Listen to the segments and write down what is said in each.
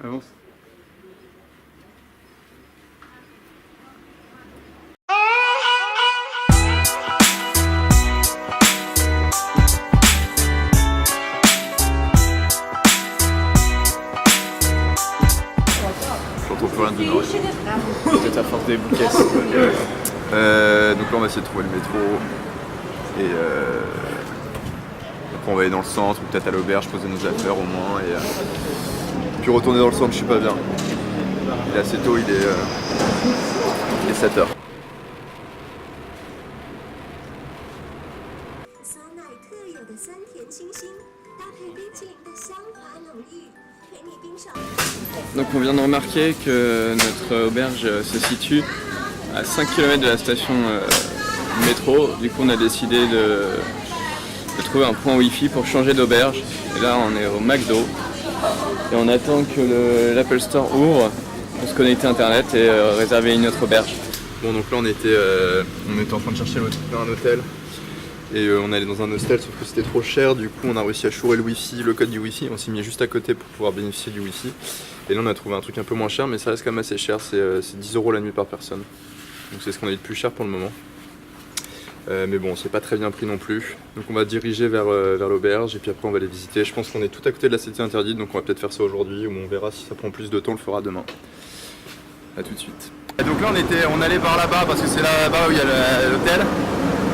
Avance. Je retrouve plus rien du Nord. Peut-être à force des bouquets. Donc là on va essayer de trouver le métro et après on va aller dans le centre ou peut-être à l'auberge poser nos affaires au moins et puis retourner dans le centre. Je suis pas bien. Il est assez tôt, il est 7h. Donc on vient de remarquer que notre auberge se situe à 5 km de la station métro. Du coup on a décidé de trouver un point Wi-Fi pour changer d'auberge. Et là on est au McDo et on attend que l'Apple Store ouvre pour se connecter à internet et réserver une autre auberge. Bon donc là on était en train de chercher un hôtel et on allait dans un hostel sauf que c'était trop cher. Du coup on a réussi à chourer le code du Wi-Fi. On s'est mis juste à côté pour pouvoir bénéficier du Wi-Fi. Et là on a trouvé un truc un peu moins cher mais ça reste quand même assez cher, c'est 10 € la nuit par personne. Donc c'est ce qu'on a eu de plus cher pour le moment. Mais bon c'est pas très bien pris non plus. Donc on va diriger vers l'auberge et puis après on va les visiter. Je pense qu'on est tout à côté de la cité interdite donc on va peut-être faire ça aujourd'hui ou on verra si ça prend plus de temps, on le fera demain. A tout de suite. Et donc là on allait par là-bas parce que c'est là-bas où il y a l'hôtel.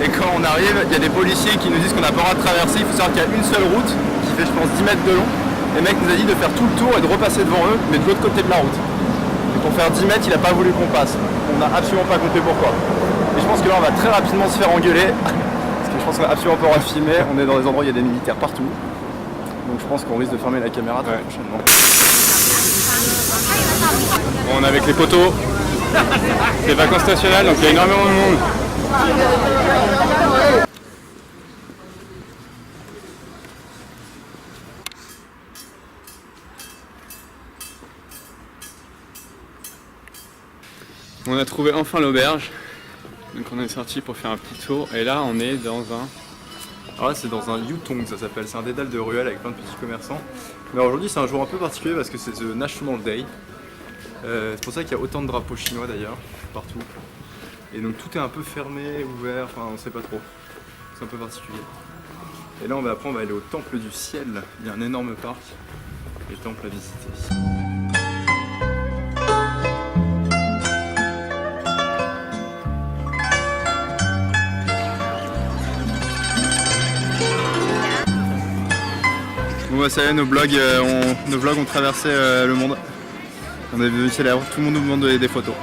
Et quand on arrive, il y a des policiers qui nous disent qu'on n'a pas le droit de traverser. Il faut savoir qu'il y a une seule route qui fait je pense 10 mètres de long. Et le mec nous a dit de faire tout le tour et de repasser devant eux, mais de l'autre côté de la route. Et pour faire 10 mètres, il n'a pas voulu qu'on passe. On n'a absolument pas compris pourquoi. Et je pense que là, on va très rapidement se faire engueuler. Parce que je pense qu'on n'a absolument pas le droit de filmer. On est dans des endroits où il y a des militaires partout. Donc je pense qu'on risque de fermer la caméra très prochainement. On est avec les poteaux. C'est vacances nationales donc il y a énormément de monde. On a trouvé enfin l'auberge, donc on est sorti pour faire un petit tour et là on est dans un... Alors là c'est dans un Yutong ça s'appelle, c'est un dédale de ruelles avec plein de petits commerçants. Mais aujourd'hui c'est un jour un peu particulier parce que c'est The National Day. C'est pour ça qu'il y a autant de drapeaux chinois d'ailleurs, partout. Et donc tout est un peu fermé, ouvert, enfin on sait pas trop. C'est un peu particulier. Et là après on va aller au Temple du Ciel, il y a un énorme parc, et temple à visiter. Bon bah ça y est, nos vlogs ont traversé le monde. On est devenu célèbre, tout le monde nous demande des photos.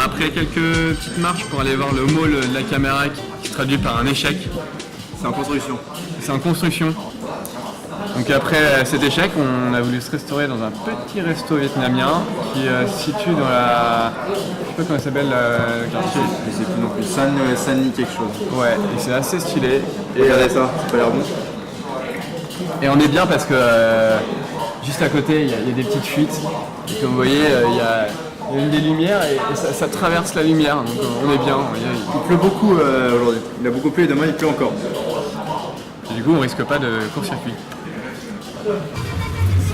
Après quelques petites marches pour aller voir le mall de la caméra qui se traduit par un échec. C'est en construction. C'est en construction. Donc après cet échec, on a voulu se restaurer dans un petit resto vietnamien qui se situe dans la... Je sais pas comment ça s'appelle le quartier. Je sais plus non plus. San Ni quelque chose. Ouais, et c'est assez stylé. Et regardez ça, ça a l'air bon. Et on est bien parce que juste à côté il y a des petites fuites. Et comme vous voyez, il y a des lumières et ça traverse la lumière, donc on est bien. Il pleut beaucoup aujourd'hui. Il a beaucoup plu et demain il pleut encore. Et du coup on risque pas de court-circuit.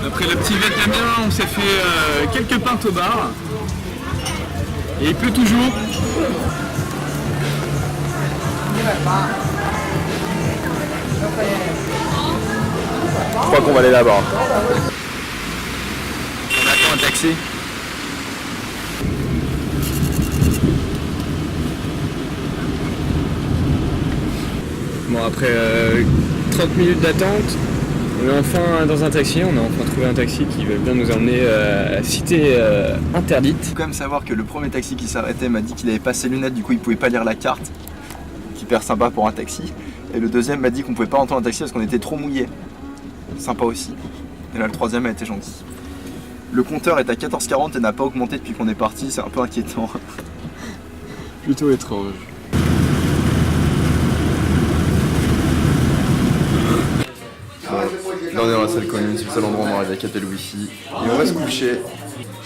Après le petit vietnamien, on s'est fait quelques pintes au bar. Et il pleut toujours. Je crois qu'on va aller là-bas. On attend un taxi. Bon après 30 minutes d'attente, On est enfin dans un taxi, on a enfin trouvé un taxi qui veut bien nous emmener à la cité interdite. Il faut quand même savoir que le premier taxi qui s'arrêtait m'a dit qu'il avait pas ses lunettes, du coup il pouvait pas lire la carte. Hyper sympa pour un taxi. Et le deuxième m'a dit qu'on pouvait pas entendre un taxi parce qu'on était trop mouillé. Sympa aussi. Et là le troisième a été gentil. Le compteur est à 14,40 et n'a pas augmenté depuis qu'on est parti, c'est un peu inquiétant. Plutôt étrange. Là on est dans la salle commune, c'est le seul endroit où on aura capté le wifi. Et on va se coucher.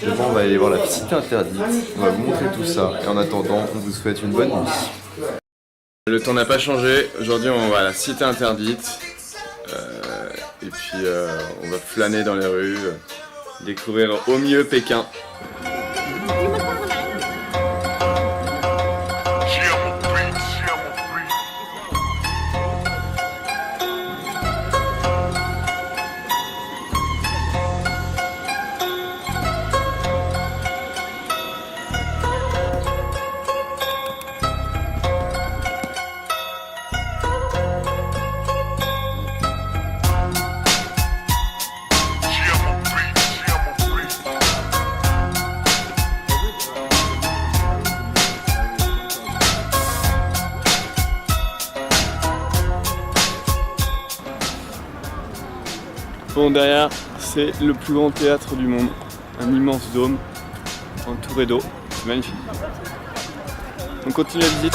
Demain on va aller voir la cité interdite, on va vous montrer tout ça. Et en attendant, on vous souhaite une bonne nuit. Le temps n'a pas changé, aujourd'hui on va à la cité interdite. Et puis on va flâner dans les rues, découvrir au mieux Pékin. Bon, derrière, c'est le plus grand théâtre du monde. Un immense dôme entouré d'eau. C'est magnifique. On continue la visite.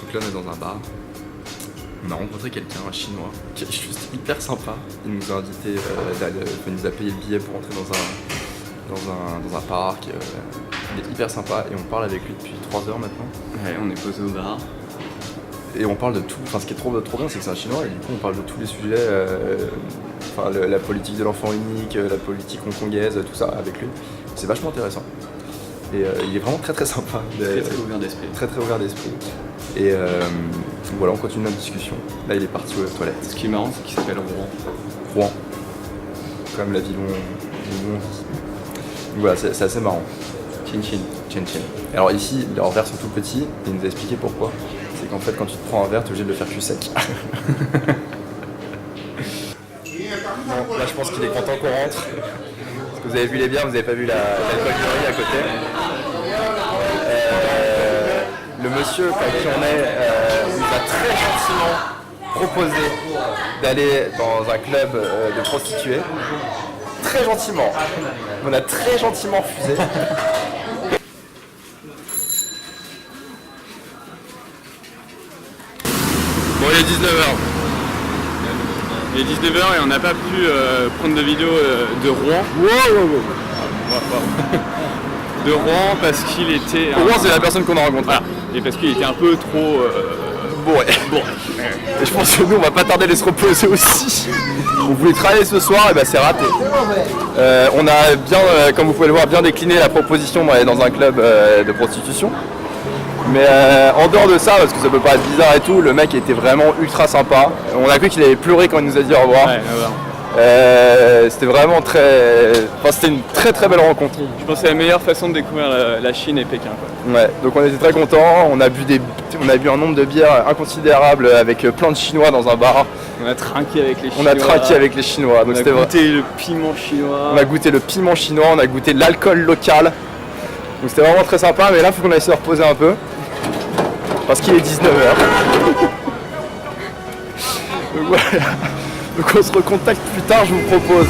Donc là on est dans un bar. On a rencontré quelqu'un, un chinois, qui est juste hyper sympa. Il nous a invité, il nous a payé le billet pour entrer dans un parc. Il est hyper sympa et on parle avec lui depuis 3 heures maintenant. Ouais, on est posé au bar. Et on parle de tout, enfin ce qui est trop bien c'est que c'est un chinois et du coup on parle de tous les sujets, enfin la politique de l'enfant unique, la politique hongkongaise, tout ça avec lui. C'est vachement intéressant. Et il est vraiment très sympa. Très ouvert d'esprit. Très ouvert d'esprit. Et voilà, on continue notre discussion. Là il est parti aux toilettes. Ce qui est marrant c'est qu'il s'appelle Rouen. Rouen. Comme la ville où on vit. Donc voilà, c'est assez marrant. Chin chin. Chin chin. Alors ici, leurs verres sont tout petits, et il nous a expliqué pourquoi. C'est qu'en fait, quand tu te prends un verre, tu es obligé de le faire cul sec. Bon, là, je pense qu'il est content qu'on rentre. Parce que vous avez vu les bières, vous n'avez pas vu l'alcool à côté. Le monsieur avec qui on est nous a très gentiment proposé d'aller dans un club de prostituées. Très gentiment. On a très gentiment refusé. Bon, il est 19h. Il est 19h et on n'a pas pu prendre de vidéo de Rouen. De Rouen parce qu'il était... Rouen, c'est la personne qu'on a rencontrée. Voilà. Et parce qu'il était un peu trop... Bon. Et je pense que nous, on va pas tarder à aller se reposer aussi. On voulait travailler ce soir, et bah c'est raté. On a bien, comme vous pouvez le voir, bien décliné la proposition d'aller dans un club de prostitution. Mais en dehors de ça, parce que ça peut paraître bizarre et tout, le mec était vraiment ultra sympa. On a cru qu'il avait pleuré quand il nous a dit au revoir. C'était vraiment c'était une très belle rencontre. Je pense que c'est la meilleure façon de découvrir la Chine et Pékin, quoi. Ouais, donc on était très contents, on a bu un nombre de bières inconsidérable avec plein de Chinois dans un bar. On a trinqué avec les Chinois. On a trinqué avec les Chinois. On a goûté le piment chinois. On a goûté le piment chinois, on a goûté l'alcool local. Donc c'était vraiment très sympa, mais là il faut qu'on aille se reposer un peu. Parce qu'il est 19h. Donc voilà. Donc on se recontacte plus tard, je vous propose.